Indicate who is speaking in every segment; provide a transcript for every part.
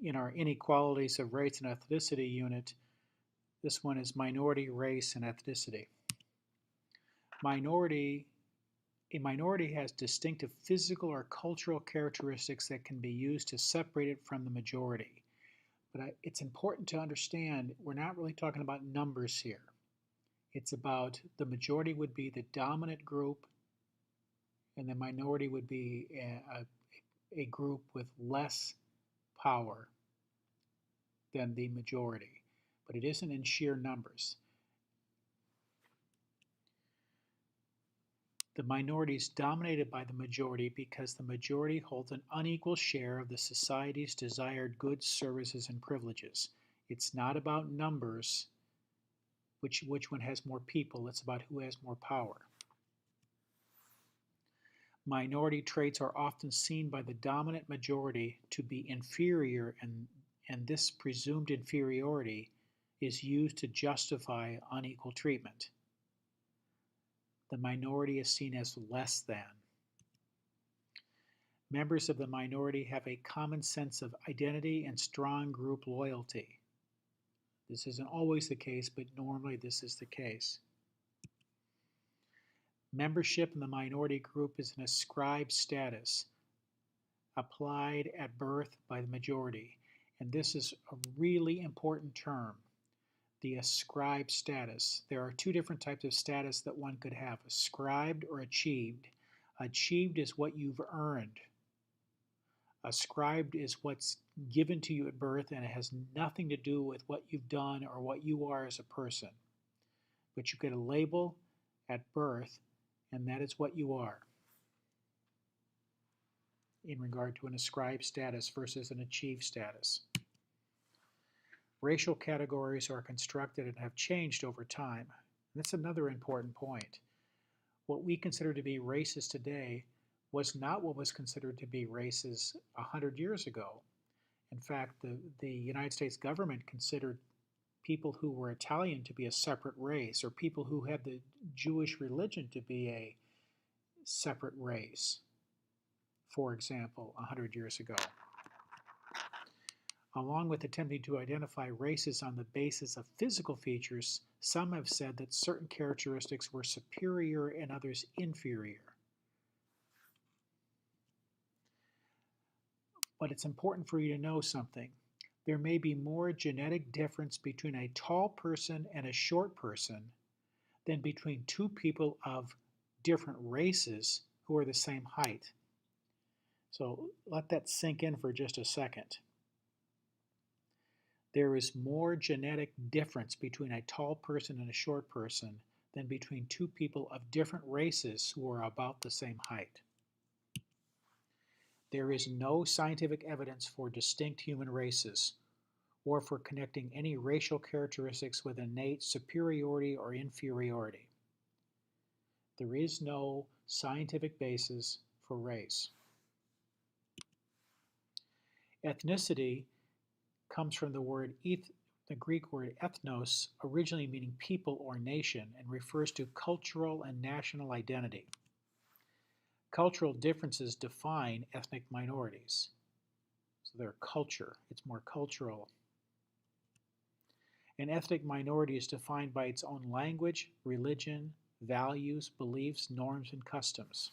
Speaker 1: in our inequalities of race and ethnicity unit, this one is minority, race, and ethnicity. Minority, a minority has distinctive physical or cultural characteristics that can be used to separate it from the majority. But it's important to understand we're not really talking about numbers here. It's about the majority would be the dominant group, and the minority would be a group with less power than the majority. But it isn't in sheer numbers. The minority is dominated by the majority because the majority holds an unequal share of the society's desired goods, services, and privileges. It's not about numbers, which one has more people, it's about who has more power. Minority traits are often seen by the dominant majority to be inferior, and this presumed inferiority is used to justify unequal treatment. The minority is seen as less than. Members of the minority have a common sense of identity and strong group loyalty. This isn't always the case, but normally this is the case. Membership in the minority group is an ascribed status applied at birth by the majority, and this is a really important term. The ascribed status. There are two different types of status that one could have, ascribed or achieved. Achieved is what you've earned. Ascribed is what's given to you at birth, and it has nothing to do with what you've done or what you are as a person. But you get a label at birth, and that is what you are in regard to an ascribed status versus an achieved status. Racial categories are constructed and have changed over time. That's another important point. What we consider to be racist today was not what was considered to be racist 100 years ago. In fact, the United States government considered people who were Italian to be a separate race, or people who had the Jewish religion to be a separate race, for example, 100 years ago. Along with attempting to identify races on the basis of physical features, some have said that certain characteristics were superior and others inferior. But it's important for you to know something. There may be more genetic difference between a tall person and a short person than between two people of different races who are the same height. So let that sink in for just a second. There is more genetic difference between a tall person and a short person than between two people of different races who are about the same height. There is no scientific evidence for distinct human races or for connecting any racial characteristics with innate superiority or inferiority. There is no scientific basis for race. Ethnicity comes from the Greek word ethnos, originally meaning people or nation, and refers to cultural and national identity. Cultural differences define ethnic minorities. So their culture, it's more cultural. An ethnic minority is defined by its own language, religion, values, beliefs, norms, and customs.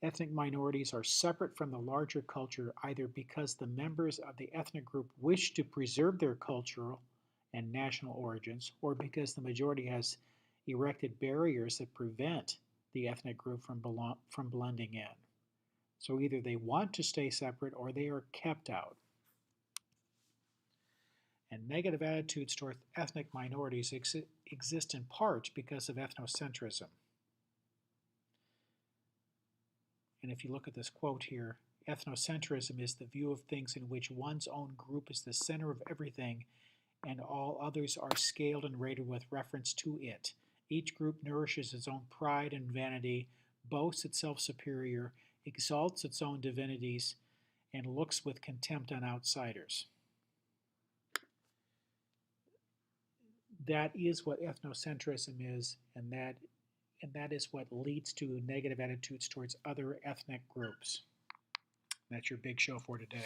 Speaker 1: Ethnic minorities are separate from the larger culture either because the members of the ethnic group wish to preserve their cultural and national origins, or because the majority has erected barriers that prevent the ethnic group from blending in. So either they want to stay separate or they are kept out. And negative attitudes toward ethnic minorities exist in part because of ethnocentrism. And if you look at this quote here, ethnocentrism is the view of things in which one's own group is the center of everything and all others are scaled and rated with reference to it. Each group nourishes its own pride and vanity, boasts itself superior, exalts its own divinities, and looks with contempt on outsiders. That is what ethnocentrism is, and that is what leads to negative attitudes towards other ethnic groups. That's your big show for today.